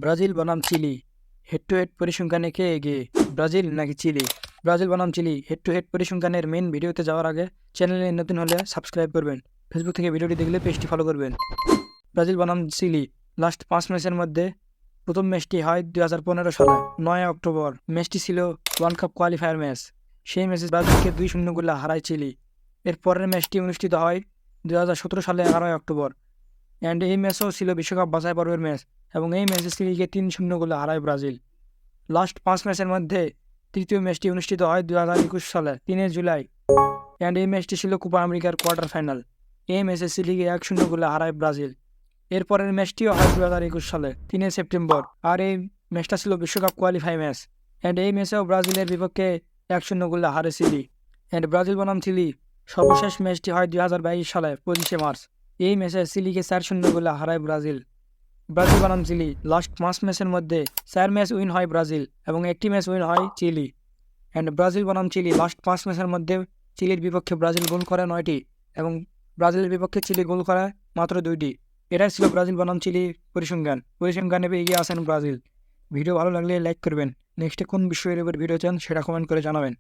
Brazil বনাম chilli, head to head পরিসংখ্যানে কে এগিয়ে, Brazil নাকি চিলি? ব্রাজিল বনাম চিলি হেড টু হেড পরিসংখ্যানের মেন ভিডিওতে যাওয়ার আগে চ্যানেলে নতুন হলে সাবস্ক্রাইব করবেন। ফেসবুক থেকে ভিডিওটি দেখলে পেজটি ফলো করবেন। ব্রাজিল বনাম চিলি লাস্ট 5 ম্যাচের মধ্যে প্রথম ম্যাচটি হয় 2015 সালে 9 অক্টোবর। ম্যাচটি ছিল ওয়ার্ল্ড কাপ কোয়ালিফায়ার ম্যাচ। সেই ম্যাচে ব্রাজিলকে 2-0 গোলে হারায় চিলি। এর পরের ম্যাচটি অনুষ্ঠিত হয় 2017 সালে 11 অক্টোবর। অ্যান্ড এই ম্যাচও ছিল বিশ্বকাপ বাছাই পর্বের ম্যাচ এবং এই ম্যাচে চিলিকে 3-0 গোলে হারায় ব্রাজিল। লাস্ট 5 ম্যাচের মধ্যে তৃতীয় ম্যাচটি অনুষ্ঠিত হয় 2021 সালে 3 জুলাই। অ্যান্ড এই ম্যাচটি ছিল কোপা আমেরিকার কোয়ার্টার ফাইনাল। এই ম্যাচে চিলিকে 1-0 গোলে হারায় ব্রাজিল। এরপরের ম্যাচটিও হয় 2021 সালে 3 সেপ্টেম্বর। আর এই ম্যাচটা ছিল বিশ্বকাপ কোয়ালিফাই ম্যাচ। অ্যান্ড এই ম্যাচেও ব্রাজিলের বিপক্ষে 1-0 গোলে হারে চিলি। অ্যান্ড ব্রাজিল বনাম চিলি সর্বশেষ ম্যাচটি হয় 2022 সালে 25 মার্চ। এই ম্যাচে চিলিকে 4-0 গোলে হারায় ব্রাজিল। ব্রাজিল বনাম চিলি লাস্ট 5 ম্যাচের মধ্যে 4 ম্যাচ উইন হয় ব্রাজিল এবং একটি ম্যাচ উইন হয় চিলি। অ্যান্ড ব্রাজিল বনাম চিলি লাস্ট 5 ম্যাচের মধ্যে চিলির বিপক্ষে ব্রাজিল গোল করে 9টি এবং ব্রাজিলের বিপক্ষে চিলি গোল করে মাত্র 2টি। এটাই ছিল ব্রাজিল বনাম চিলি পরিসংখ্যানে এগিয়ে আসেন ব্রাজিল। ভিডিও ভালো লাগলে লাইক করবেন। নেক্সটে কোন বিষয়ের উপর ভিডিও চান সেটা কমেন্ট করে জানাবেন।